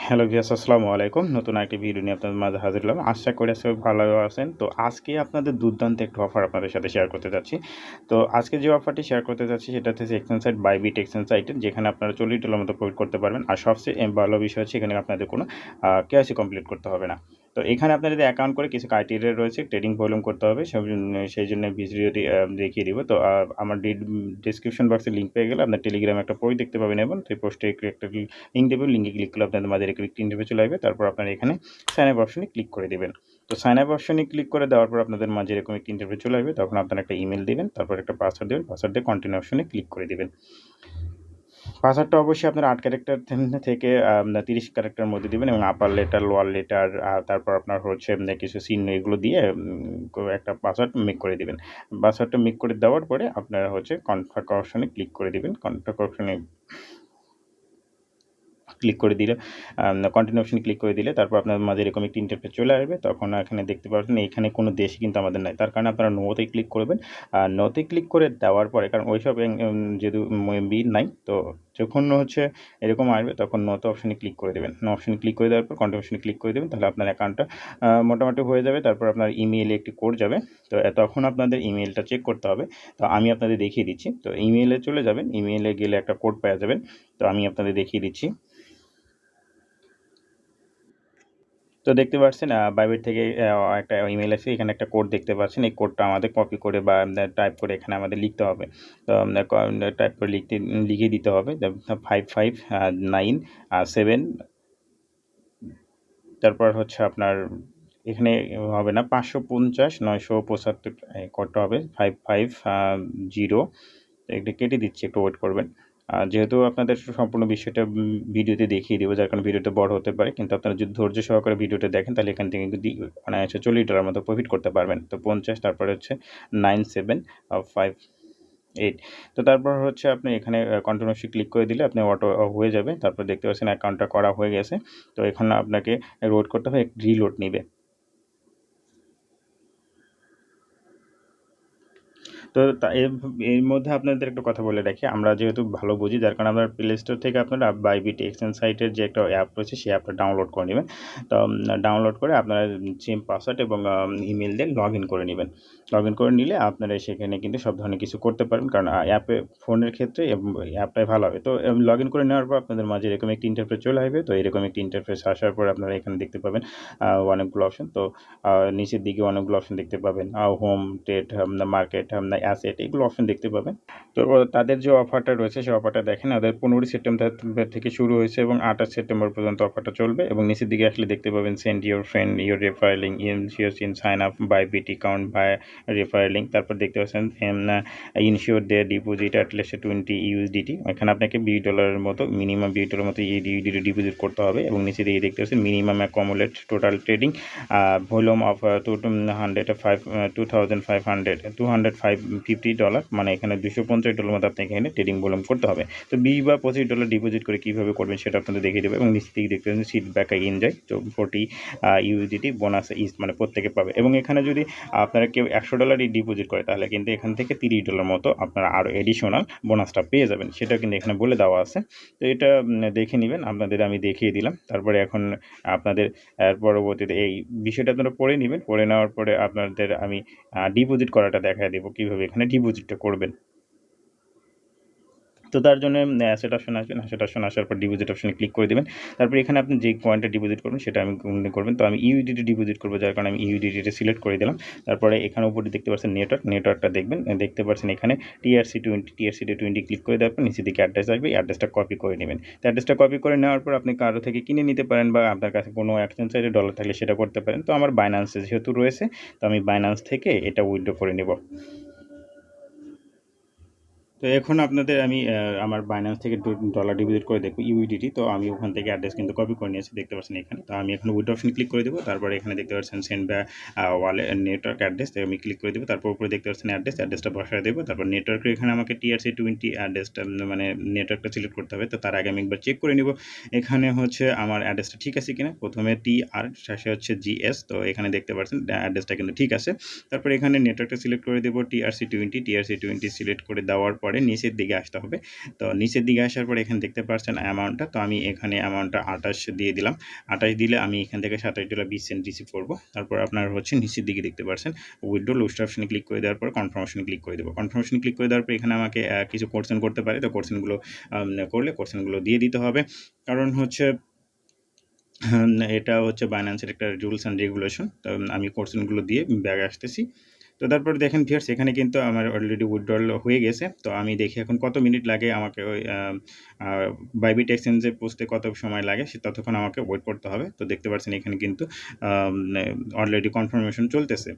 Hello viewers, আসসালামু আলাইকুম। নতুন একটি ভিডিও নিয়ে আপনাদের মাঝে হাজির হলাম। আশা করি সবাই ভালো আছেন। তো আজকে আপনাদের দুর্দান্ত একটা অফার আপনাদের সাথে শেয়ার করতে যাচ্ছি। তো আজকে যে অফারটি শেয়ার করতে যাচ্ছি সেটা হচ্ছে এক্সচেঞ্জ সাইট বাইবিট এক্সচেঞ্জ সাইটের, যেখানে আপনারা $40 মতো প্রফিট করতে পারবেন। আর সবচেয়ে ভালো বিষয় হচ্ছে এখানে আপনাদের কোনো কেওয়াইসি কমপ্লিট করতে হবে না। তো এখানে আপনার যদি অ্যাকাউন্ট করে কিছু ক্রাইটেরিয়া রয়েছে, ট্রেডিং ভলিউম করতে হবে, সেই জন্য ভিডিওটি দেখিয়ে দিব। তো আমার ডিসক্রিপশন বক্সে লিঙ্ক পেয়ে গেলে আপনার টেলিগ্রামে একটা পোস্ট দেখতে পাবেন এবং সেই পোস্টে একটা লিঙ্ক দেবেন। লিঙ্কে ক্লিক করলে আপনাদের মাঝে একটা ইন্টারভিউ চলে আসবে। তারপর আপনারা এখানে সাইন আপ অপশনে ক্লিক করে দেবেন। তো সাইন আপ অপশনে ক্লিক করে দেওয়ার পর আপনাদের মাঝে এরকম একটা ইন্টারভিউ চলে আসবে। তখন আপনারা একটা ইমেল দেবেন, তারপর একটা পাসওয়ার্ড দেবেন, পাসওয়ার্ড দিয়ে কন্টিনিউ অপশনে ক্লিক করে দেবেন। পাসওয়ার্ডটা অবশ্যই আপনার 8 ক্যারেক্টার থেকে 30 ক্যারেক্টারের মধ্যে দিবেন এবং আপার লেটার, লোয়ার লেটার, তারপর আপনার হচ্ছে কিছু চিহ্ন এগুলো দিয়ে একটা পাসওয়ার্ড মেক করে দিবেন। পাসওয়ার্ডটা মেক করে দেওয়ার পরে আপনারা হচ্ছে কনফার্ম অপশনে ক্লিক করে দিবেন। কনফার্ম অপশনে ক্লিক করে দিলে কন্টিনিউ অপশনে ক্লিক করে দিলে তারপর আপনার মাঝে এরকম একটি ইন্টারফেস চলে আসবে। তখন এখানে দেখতে পাচ্ছেন এখানে কোনো দেশই কিন্তু আমাদের নাই, তার কারণে আপনারা নোতে ক্লিক করবেন। আর নোতে ক্লিক করে দেওয়ার পরে, কারণ ওইসব যেহেতু নাই, তো যখন হচ্ছে এরকম আসবে তখন নোতে অপশনে ক্লিক করে দেবেন। নো অপশনে ক্লিক করে দেওয়ার পর কন্টিনিউ অপশনে ক্লিক করে দেবেন, তাহলে আপনার অ্যাকাউন্টটা মোটামুটি হয়ে যাবে। তারপর আপনার ইমেইলে একটি কোড যাবে। তো তখন আপনাদের ইমেইলটা চেক করতে হবে। তো আমি আপনাদের দেখিয়ে দিচ্ছি। তো ইমেইলে চলে যাবেন, ইমেইলে গেলে একটা কোড পেয়ে যাবেন। তো আমি আপনাদের দেখিয়ে দিচ্ছি। তো দেখতে পাচ্ছেন বাইবিট থেকে একটা ইমেইল আসছে, এখানে একটা কোড দেখতে পাচ্ছেন। এই কোডটা আমাদের কপি করে বা টাইপ করে এখানে আমাদের লিখতে হবে। তো টাইপ করে লিখে দিতে হবে 5597, তারপর হচ্ছে আপনার এখানে হবে না 550-975 কোডটা হবে 550। এটা কেটে দিচ্ছি, একটু ওয়েট করবেন। যেহেতু আপনাদের সম্পূর্ণ বিষয়টা ভিডিওতে দেখিয়ে দেবো, যার কারণে ভিডিওটা বড় হতে পারে, কিন্তু আপনারা যদি ধৈর্য সহকারে ভিডিওটা দেখেন তাহলে এখান থেকে কিন্তু অনায়াসে $40 মতো প্রফিট করতে পারবেন। তো 50, তারপরে হচ্ছে 9758। তো তারপর হচ্ছে আপনি এখানে কন্টিনিউয়াসলি ক্লিক করে দিলে আপনি অটো হয়ে যাবে। তারপর দেখতে পাচ্ছেন অ্যাকাউন্টটা করা হয়ে গেছে। তো এখানে আপনাকে লোড করতে হবে, রিলোড নেবে। তো এর মধ্যে আপনাদের একটা কথা বলে রাখি, আমরা যেহেতু ভালো বুঝি, যার কারণে আমরা প্লে স্টোর থেকে আপনারা বাইবিট এক্সচেঞ্জ সাইটের যে একটা অ্যাপ রয়েছে সেই অ্যাপটা ডাউনলোড করে নেবেন। তো ডাউনলোড করে আপনারা সিম, পাসওয়ার্ড এবং ইমেল দিয়ে লগ ইন করে নেবেন। লগ ইন করে নিলে আপনারা সেখানে কিন্তু সব ধরনের কিছু করতে পারেন, কারণ অ্যাপে ফোনের ক্ষেত্রে অ্যাপটাই ভালো হবে। তো লগ ইন করে নেওয়ার পর আপনাদের মাঝে এরকম একটি ইন্টারফেস চলে আসবে। তো এরকম একটি ইন্টারফেস আসার পর আপনারা এখানে দেখতে পাবেন অনেকগুলো অপশন। তো নিচের দিকে অনেকগুলো অপশন দেখতে পাবেন, হোম, ট্রেড, মার্কেট, অ্যাসেট, এগুলো অপশন দেখতে পাবেন। তো তাদের যে অফারটা রয়েছে সেই অফারটা দেখেন, ওদের 15 সেপ্টেম্বর থেকে শুরু হয়েছে এবং 28 সেপ্টেম্বর পর্যন্ত অফারটা চলবে। এবং নিচের দিকে আসলে দেখতে পাবেন send your friend your refer link in sign up Bybit account by refer link. তারপর দেখতে পাচ্ছেন ensure their deposit at least 20 USDT। এখানে আপনাকে $20 মতো, মিনিমাম $20 মতো USDT ডিপোজিট করতে হবে। এবং নিচে দিকে দেখতে পাচ্ছেন minimum accumulate total trading volume of $250, মানে এখানে $250 মতো আপনি এখানে ট্রেডিং ভলিউম করতে হবে। তো $20 বা $25 ডিপোজিট করে কীভাবে করবেন সেটা আপনাদের দেখিয়ে দেবে। এবং নিচ থেকে দেখতে পাচ্ছেন সিট ব্যাক এনজয়, তো 40 USDT বোনাস মানে প্রত্যেকে পাবে। এবং এখানে যদি আপনারা কেউ $100 ডিপোজিট করে তাহলে কিন্তু এখান থেকে $30 মতো আপনারা আরও এডিশনাল বোনাসটা পেয়ে যাবেন, সেটা কিন্তু এখানে বলে দেওয়া আছে। তো এটা দেখে নেবেন, আপনাদের আমি দেখিয়ে দিলাম। তারপরে এখন আপনাদের পরবর্তীতে এই বিষয়টা আপনারা পড়ে নেবেন। পড়ে নেওয়ার পরে আপনাদের আমি ডিপোজিট করাটা দেখায় দেবো কীভাবে এখানে ডিপোজিটটা করবেন। তো তার জন্য অ্যাসেট অপশন আসবেন, অ্যাসেট অপশন আসার পর ডিপোজিট অপশনে ক্লিক করে দেবেন। তারপর এখানে আপনি যে কয়েনটা ডিপোজিট করবেন সেটা আমি করবেন। তো আমি ইউডিটি ডিপোজিট করবো, যার কারণে আমি ইউডিটিটা সিলেক্ট করে দিলাম। তারপরে এখানে উপরে দেখতে পাচ্ছেন নেটওয়ার্কটা দেখবেন, দেখতে পাচ্ছেন এখানে TRC20 ক্লিক করে দেওয়ার পর নিচে দিকে অ্যাড্রেস আসবে, এই অ্যাড্রেসটা কপি করে নেবেন। তো অ্যাড্রেসটা কপি করে নেওয়ার পর আপনি কারো থেকে কিনে নিতে পারেন, বা আপনার কাছে কোনো এক্সচেঞ্জ সাইটে ডলার থাকলে সেটা করতে পারেন। তো আমার বাইন্যান্সে যেহেতু রয়েছে, তো আমি বাইন্যান্স থেকে এটা উইথড্র করে নেব। তো এখন আপনাদের আমি আমার বাইন্যান্স থেকে ডলার ডিপোজিট করে দেখব ইউডিটি। তো আমি ওখান থেকে অ্যাড্রেস কিন্তু কপি করে নিয়েছি, দেখতে পাচ্ছেন এখানে। তো আমি এখন উইথড্র অপশন ক্লিক করে দেবো। তারপরে এখানে দেখতে পাচ্ছেন সেন্ড বা ওয়ালেট নেটওয়ার্ক অ্যাড্রেস, আমি ক্লিক করে দেবো। তারপর উপরে দেখতে পাচ্ছেন অ্যাড্রেসটা বসায় দেবো। তারপর নেটওয়ার্কের এখানে আমাকে TRC20 অ্যাড্রেসটা মানে নেটওয়ার্কটা সিলেক্ট করতে হবে। তো তার আগে আমি একবার চেক করে নেব এখানে হচ্ছে আমার অ্যাড্রেসটা ঠিক আছে কিনা। প্রথমে TR, শেষে হচ্ছে GS। তো এখানে দেখতে পাচ্ছেন অ্যাড্রেসটা কিন্তু ঠিক আছে। তারপর এখানে নেটওয়ার্কটা সিলেক্ট করে দেবো TRC20 সিলেক্ট করে দেওয়ার পরে পরে নিচের দিকে আসতে হবে। তো নিচের দিকে আসার পরে এখানে দেখতে পাচ্ছেন অ্যামাউন্টটা, তো আমি এখানে অ্যামাউন্টটা 28 দিয়ে দিলাম। 28 দিলে আমি এখান থেকে $27.20 রিসিভ করব। তারপর আপনার হচ্ছে নিচের দিকে দেখতে পাচ্ছেন উইথড্র লোস্ট অপশনে ক্লিক করে দেওয়ার পর কনফার্মেশনে ক্লিক করে দেবো। কনফার্মেশনে ক্লিক করে দেওয়ার পর এখানে আমাকে কিছু কোশ্চেন করতে পারে, তো কোশ্চেনগুলো করলে কোশ্চেনগুলো দিয়ে দিতে হবে। কারণ হচ্ছে এটা হচ্ছে বাইন্যান্সের একটা রুলস অ্যান্ড রেগুলেশন। তো আমি কোশ্চেনগুলো দিয়ে ব্যাক আসতেছি। তো তারপর দেখেন ভিউয়ার্স এখানে কিন্তু আমার অলরেডি উইথড্রল হয়ে গেছে। তো আমি দেখি এখন কত মিনিট লাগে আমাকে ওই বাইবিট এক্সচেঞ্জে পৌঁছতে কত সময় লাগে সে ততক্ষণ আমাকে ওয়েট করতে হবে। তো দেখতে পাচ্ছেন এখানে কিন্তু অলরেডি কনফার্মেশন চলতেছে।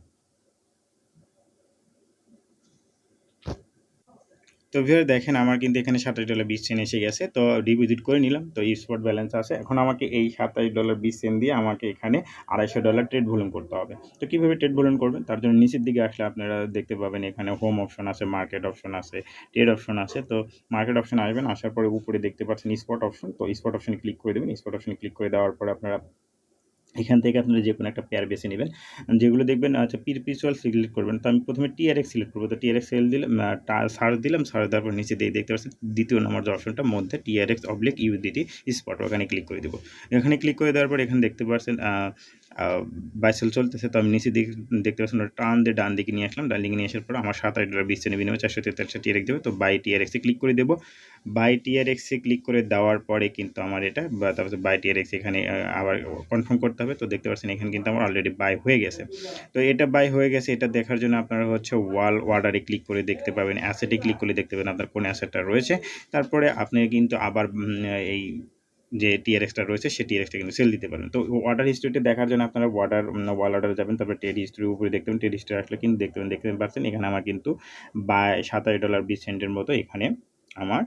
তো ভিউয়ার দেখেন আমার কিন্তু এখানে $27.20 এসে গেছে। তো ডিপোজিট করে নিলাম। তো স্পট ব্যালেন্স আছে। এখন আমাকে এই $27.20 দিয়ে আমাকে এখানে $250 ট্রেড ভলিউম করতে হবে। তো কীভাবে ট্রেড ভলিউম করবেন? তার জন্য নিচের দিকে আসলে আপনারা দেখতে পাবেন এখানে হোম অপশন আছে, মার্কেট অপশন আছে, ট্রেড অপশন আছে। তো মার্কেট অপশন আসবেন, আসার পরে উপরে দেখতে পাচ্ছেন স্পট অপশন। তো স্পট অপশনে ক্লিক করে দেবেন। স্পট অপশনে ক্লিক করে দেওয়ার পরে আপনারা এখান থেকে আপনারা যে কোনো একটা পেয়ার বেছে নেবেন। যেগুলো দেখবেন আচ্ছা পিরপিচুয়াল সিলেক্ট করবেন। তো আমি প্রথমে টিআরএক্স সিলেক্ট করবো। তো টিআরএক্স সেল দিলাম, সার্চ দিলাম, সার্চ দেওয়ার পর নিচে দিয়ে দেখতে পাচ্ছেন দ্বিতীয় নম্বর যে অপশনটা মধ্যে TRX/USDT স্পট, ওখানে ক্লিক করে দেবো। এখানে ক্লিক করে দেওয়ার পর এখানে দেখতে পাচ্ছেন বাই সেল চলতেছে। তো আমি নিচে দিকে দেখতে পাচ্ছেন টার্ন দিয়ে ডান দিকে নিয়ে আসলাম। ডান দিকে নিয়ে আসার পর আমার $27.20 বিনিময়ে 443 TRX দেবে। তো বাই টিআরএক্সে ক্লিক করে দেবো। বাই টিআরএক্সে ক্লিক করে দেওয়ার পরে কিন্তু আমার এটা তারপর বাই টিআরএক্স এখানে আবার কনফার্ম করতে হবে। তো দেখতে পাচ্ছেন এখানে কিন্তু আমার অলরেডি বাই হয়ে গেছে। তো এটা বাই হয়ে গেছে, এটা দেখার জন্য আপনারা হচ্ছে অর্ডারে ক্লিক করে দেখতে পাবেন, অ্যাসেটে ক্লিক করে দেখতে পাবেন আপনার কোন অ্যাসেটটা রয়েছে। তারপরে আপনি কিন্তু আবার এই যে টিআরএক্সটা রয়েছে সেই টিআরএক্সটা কিন্তু সেল দিতে পারেন। তো অর্ডার হিস্ট্রিটা দেখার জন্য আপনারা ওয়াল অর্ডারে যাবেন, তারপরে ট্রেড হিস্ট্রির উপরে দেখতে পাবেন। ট্রেড হিস্ট্রি আসলে কিন্তু দেখতে পাচ্ছেন এখানে আমার কিন্তু বাই $27.20 মতো এখানে আমার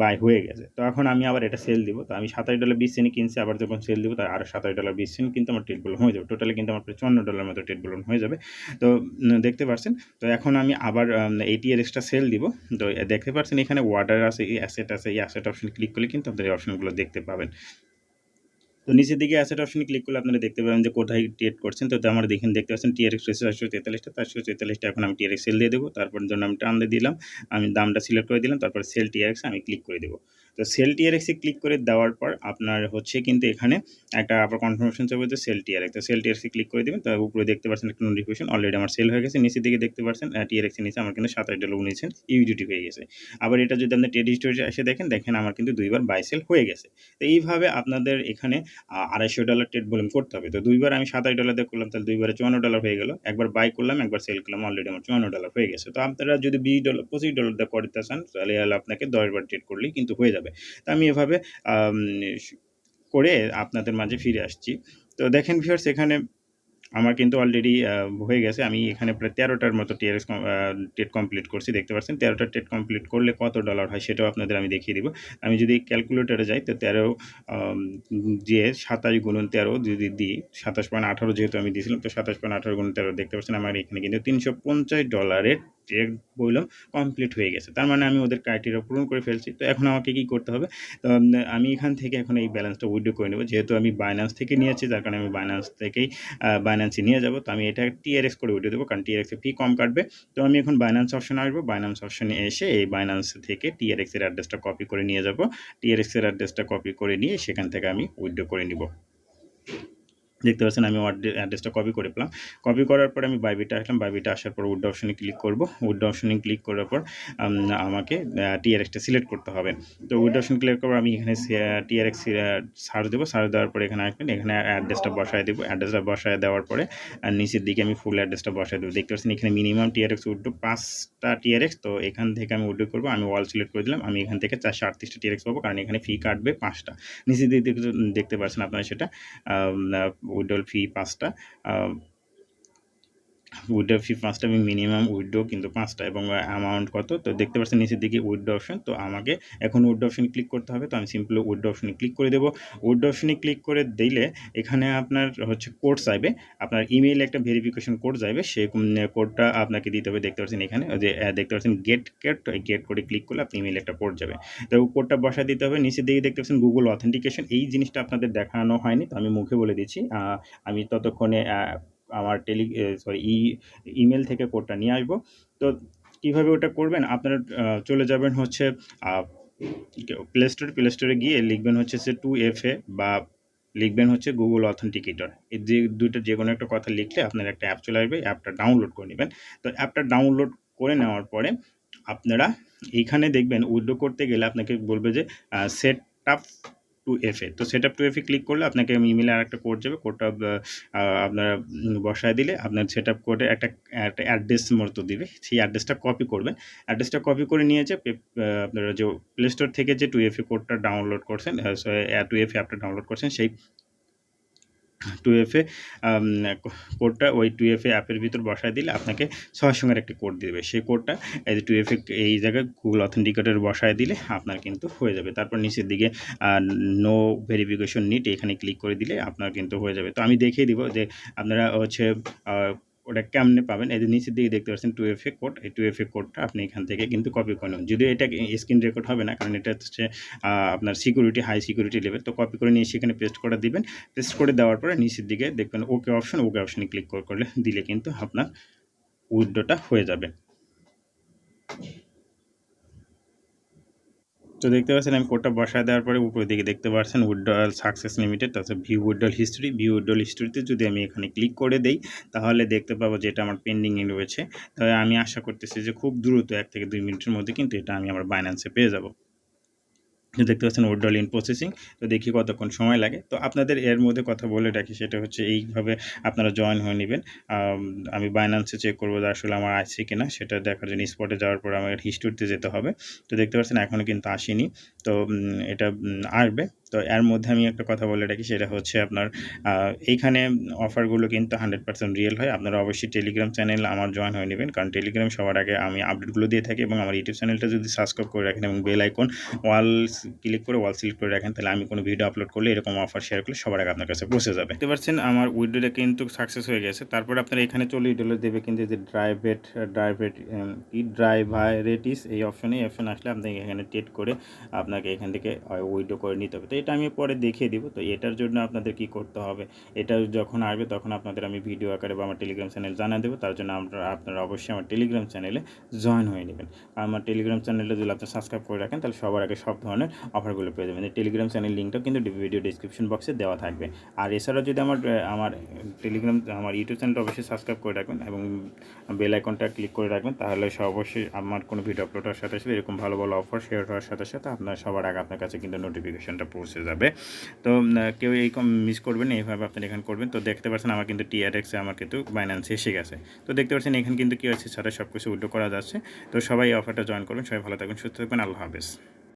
বাই হয়ে গেছে। তো এখন আমি আবার এটা সেল দিব। তো আমি $27.20 কিনছি, আবার যখন সেল দিব তার আরও $27.20 কিন্তু আমার ট্রেড ভলিউম হয়ে যাবে। টোটালি কিন্তু আমার প্রায় $54 মতো ট্রেড ভলিউম হয়ে যাবে। তো দেখতে পাচ্ছেন। তো এখন আমি আবার এই টিআরএক্সটা সেল দিব। তো দেখতে পাচ্ছেন এখানে অর্ডার আছে, এই অ্যাসেট আছে, এই অ্যাসেট অপশন ক্লিক করলে কিন্তু আপনারা এই অপশনগুলো দেখতে পাবেন। তো নিচের দিকে অ্যাসেট অপশনে ক্লিক করলে আপনারা দেখতে পাবেন যে কোথায় ট্রেড করছেন। তো আমার দেখেন দেখতে পাচ্ছেন TRX রয়েছে 443টা, 443টা এখন আমি TRX সেল দিয়ে দেবো। তারপর জন্য আমি টান দিয়ে দিলাম, আমি দামটা সিলেক্ট করে দিলাম, তারপর সেল TRX আমি ক্লিক করে দেবো। তো সেল TRX এ ক্লিক করে দেওয়ার পর আপনার হচ্ছে কিন্তু এখানে একটা আবার কনফার্মেশন চাইবে যে সেল TRX। তো সেল TRX এ ক্লিক করে দেবেন। তার উপরে দেখতে পাচ্ছেন একটা নোটিফিকেশন অলরেডি আমার সেল হয়ে গেছে। নিচের দিকে দেখতে পাচ্ছেন TRX এর নিচে আমার কিন্তু $27.19 ইউডিটি হয়ে গেছে। আবার এটা যদি আপনি ট্রেড হিস্টরি এসে দেখেন আমার কিন্তু দুইবার বাই সেল হয়ে গেছে। তো এইভাবে আপনাদের এখানে $250 ট্রেড ভলিউম করতে হবে। তো দুইবার আমি $27 দিয়ে করলাম, তাহলে দুইবারে $54 হয়ে গেল। একবার বাই করলাম, একবার সেল করলাম, অলরেডি আমার $54 হয়ে গেছে। তো আপনারা যদি $20 $25 দিয়ে করতে চান তাহলে আপনাকে 10 বার ট্রেড করলেই কিন্তু হয়ে যাবে। তো আমি এভাবে করে আপনাদের মাঝে ফিরে আসছি। তো দেখেন ভিউয়ার্স এখানে আমার কিন্তু অলরেডি হয়ে গেছে। আমি এখানে প্রায় 13টার মতো ট্রেড কমপ্লিট করছি। দেখতে পাচ্ছেন 13টা ট্রেড কমপ্লিট করলে কত ডলার হয় সেটাও আপনাদের আমি দেখিয়ে দিব। আমি যদি ক্যালকুলেটরে যাই তো 13 দিয়ে 27 গুণন 13 যদি দিই, 27.18 যেহেতু আমি দিয়েছিলাম, তো 27.18 গুণন 13 দেখতে পাচ্ছেন আমার এখানে কিন্তু $350 ট্রেড বললাম কমপ্লিট হয়ে গেছে। তার মানে আমি ওদের ক্রাইটেরিয়া পূরণ করে ফেলছি। তো এখন আমাকে কী করতে হবে? তো আমি এখান থেকে এখন এই ব্যালেন্সটা উইথড্র করে নেব। যেহেতু আমি বাইন্যান্স থেকে নিয়েছি, যার কারণে আমি বাইন্যান্স থেকেই বাইন্যান্সে নিয়ে যাব। তো আমি এটা TRX করে উঠে দেবো, কারণ TRX এ ফি কম কাটবে। তো আমি এখন বাইন্যান্স অপশনে আসবো। বাইন্যান্স অপশনে এসে এই বাইন্যান্স থেকে TRX এর অ্যাড্রেসটা কপি করে নিয়ে যাব। TRX এর অ্যাড্রেসটা কপি করে নিয়ে সেখান থেকে আমি উইথড্র করে নিব। দেখতে পাচ্ছেন আমি অ্যাড্রেসটা কপি করে পেলাম। কপি করার পরে আমি বাইবিটে আসলাম। বাইবিটে আসার পর উইথড্র অপশনে ক্লিক করব। উইথড্র অপশনে ক্লিক করার পর আমাকে TRXটা সিলেক্ট করতে হবে। তো উইথড্র অপশন ক্লিক করার পর আমি এখানে TRX সার্চ দেবো। সার্চ দেওয়ার পরে এখানে আসবেন, এখানে অ্যাড্রেসটা বসায় দেবো। অ্যাড্রেসটা বসায় দেওয়ার পরে নিচের দিকে আমি ফুল অ্যাড্রেসটা বসায় দেবো। দেখতে পাচ্ছেন এখানে মিনিমাম TRX উইথড্র 5টা TRX। তো এখান থেকে আমি উইথড্র করবো। আমি অল সিলেক্ট করে দিলাম। আমি এখান থেকে 438টা TRX পাবো, কারণ এখানে ফি কাটবে 5টা। নিচের দিকে দেখতে পাচ্ছেন আপনারা সেটা উইথড্রল ফি 5টা। উইথড্র ফি 5টা, আমি মিনিমাম উইথড্র কিন্তু 5টা, এবং অ্যামাউন্ট কত? তো দেখতে পাচ্ছেন নিচের দিকে উইথড্র অপশন। তো আমাকে এখন উইথড্র অপশনে ক্লিক করতে হবে। তো আমি সিম্পলি উইথড্র অপশনে ক্লিক করে দেবো। উইথড্র অপশনে ক্লিক করে দিলে এখানে আপনার হচ্ছে কোড চাইবে, আপনার ইমেইলে একটা ভেরিফিকেশন কোড চাইবে। সেই কোডটা আপনাকে দিতে হবে। দেখতে পাচ্ছেন এখানে যে দেখতে পাচ্ছেন গেট কোড, এই গেট কোডে ক্লিক করলে আপনি ইমেইলে একটা কোড যাবে। তো কোডটা বসায় দিতে হবে। নিচের দিকে দেখতে পাচ্ছেন গুগল অথেন্টিকেশন, এই জিনিসটা আপনাদের দেখানো হয়নি, তো আমি মুখে বলে দিচ্ছি। আমি ততক্ষণে আমার ইমেল থেকে কোডটা নিয়ে আসবো। তো কীভাবে ওটা করবেন, আপনারা চলে যাবেন হচ্ছে প্লে স্টোরে গিয়ে লিখবেন হচ্ছে যে 2FA বা লিখবেন হচ্ছে গুগল অথেন্টিকেটর। এই যে দুইটা যে কোনো একটা কথা লিখলে আপনার একটা অ্যাপ চলে আসবে, অ্যাপটা ডাউনলোড করে নেবেন। তো অ্যাপটা ডাউনলোড করে নেওয়ার পরে আপনারা এইখানে দেখবেন উইথড্র করতে গেলে আপনাকে বলবে যে সেট আপ 2FA। তো সেট আপ 2FA ক্লিক করলে আপনাকে ইমেলে আরেকটা কোড যাবে, কোডটা আপনারা বসায় দিলে আপনার সেট আপ কোডে একটা অ্যাড্রেস মতো দিবে, সেই অ্যাড্রেসটা কপি করবেন। অ্যাড্রেসটা কপি করে নিয়ে যে আপনারা যে প্লে স্টোর থেকে যে 2FA কোডটা ডাউনলোড করছেন, 2FA অ্যাপটা ডাউনলোড করছেন, সেই 2FA কোডটা ওই 2FA অ্যাপের ভিতর বসায় দিলে আপনাকে সঙ্গে একটি কোড দেবে। সেই কোডটা এই যে 2FA এই জায়গায় গুগল অথেন্টিকেটর বসায় দিলে আপনার কিন্তু হয়ে যাবে। তারপর নিচের দিকে নো ভেরিফিকেশন নিড এখানে ক্লিক করে দিলে আপনার কিন্তু হয়ে যাবে। তো আমি দেখিয়ে দিব যে আপনারা হচ্ছে ওটা কেমনে পাবেন। এই যে নিচের দিকে দেখতে পাচ্ছেন 2FA কোড, এই 2FA কোডটা আপনি এখান থেকে কিন্তু কপি করে নেবেন। যদিও এটা স্ক্রিন রেকর্ড হবে না, কারণ এটা হচ্ছে আপনার সিকিউরিটি হাই সিকিউরিটি লেভেল। তো কপি করে নিয়ে সেখানে পেস্ট করে দিবেন। পেস্ট করে দেওয়ার পরে নিচের দিকে দেখবেন ওকে অপশনে ক্লিক করলে দিলে কিন্তু আপনার উইথড্রটা হয়ে যাবে। তো দেখতে পাচ্ছেন আমি কোডটা বসায় দেওয়ার পরে উপরের দিকে দেখতে পাচ্ছেন উইথড্রয়াল সাকসেস লিমিটেড, তাছাড়া ভিউ উইথড্রয়াল হিস্ট্রিতে যদি আমি এখানে ক্লিক করে দেই তাহলে দেখতে পাবো যে এটা আমার পেন্ডিংয়ে রয়েছে। তবে আমি আশা করতেছি যে খুব দ্রুত 1 থেকে 2 মিনিটের মধ্যে কিন্তু এটা আমি আমার বাইন্যান্সে পেয়ে যাব। দেখতে পাচ্ছেন উইথড্রয়াল ইন প্রসেসিং। তো দেখি কতক্ষণ সময় লাগে। তো আপনাদের এর মধ্যে কথা বলে রাখি, সেটা হচ্ছে এইভাবে আপনারা জয়েন হয়ে নেবেন। আমি বাইন্যান্সে চেক করবো যে আসলে আমার আসছে কিনা, সেটা দেখার জন্য স্পটে যাওয়ার পর আমার হিস্ট্রিতে যেতে হবে। তো দেখতে পাচ্ছেন এখনও কিন্তু আসেনি। তো এটা আসবে। তো এর মধ্যে আমি একটা কথা বলে রাখি, সেটা হচ্ছে আপনার এইখানে অফারগুলো কিন্তু 100% রিয়েল হয়। আপনারা অবশ্যই টেলিগ্রাম চ্যানেল আমার জয়েন হয়ে নেবেন, কারণ টেলিগ্রাম সবার আগে আমি আপডেটগুলো দিয়ে থাকি। এবং আমার ইউটিউব চ্যানেলটা যদি সাবস্ক্রাইব করে রাখেন এবং বেল আইকন ক্লিক করে ওয়াল সিলেক্ট করে রাখেন, তাহলে আমি কোনো ভিডিও আপলোড করলে এরকম অফার শেয়ার করলে সবার আগে আপনার কাছে পৌঁছে যাবে। দেখতে পাচ্ছেন আমার উইথড্রটা কিন্তু সাকসেস হয়ে গেছে। তারপরে আপনারা এখানে চলে দেবে কিন্তু যে ড্রাইভারেটিস এই অপশন আসলে আপনাকে এখানে টেট করে আপনাকে এখান থেকে উইথড্র করে নিতে হবে। তো এটা আমি পরে দেখিয়ে দিব। তো এটার জন্য আপনাদের কি করতে হবে, এটা যখন আসবে তখন আপনাদের আমি ভিডিও আকারে বা আমার টেলিগ্রাম চ্যানেল জানিয়ে দেবো। তার জন্য আপনারা অবশ্যই আমার টেলিগ্রাম চ্যানেলে জয়েন হয়ে নেবেন। আমার টেলিগ্রাম চ্যানেলটা যদি আপনি সাবস্ক্রাইব করে রাখেন তাহলে সবার আগে সব ধরনের অফারগুলো পেয়ে যাবেন। টেলিগ্রাম চ্যানেল লিঙ্কটাও কিন্তু ভিডিও ডিসক্রিপশন বক্সে দেওয়া থাকবে। আর এছাড়াও যদি আমার ইউটিউব চ্যানেলটা অবশ্যই সাবস্ক্রাইব করে রাখবেন এবং বেল আইকনটা ক্লিক করে রাখবেন, তাহলে অবশ্যই আমার কোনো ভিডিও আপলোড হওয়ার সাথে সাথে এরকম ভালো ভালো অফার শেয়ার হওয়ার সাথে সাথে আপনার সবার আগে আপনার কাছে কিন্তু নোটিফিকেশনটা পৌঁছে যাবে। তো কেউ এই মিস করবেন না, এইভাবে আপনি এখানে করবেন। তো দেখতে পাচ্ছেন আমার কিন্তু TRXে আমার কিন্তু বাইন্যান্সে এসে গেছে। তো দেখতে পাচ্ছেন এখানে কিন্তু কি আছে, সাথে সব কিছু উইথড্র করা যাচ্ছে। তো সবাই এই অফারটা জয়েন করবেন। সবাই ভালো থাকবেন, সুস্থ থাকবেন। আল্লাহ হাফেজ।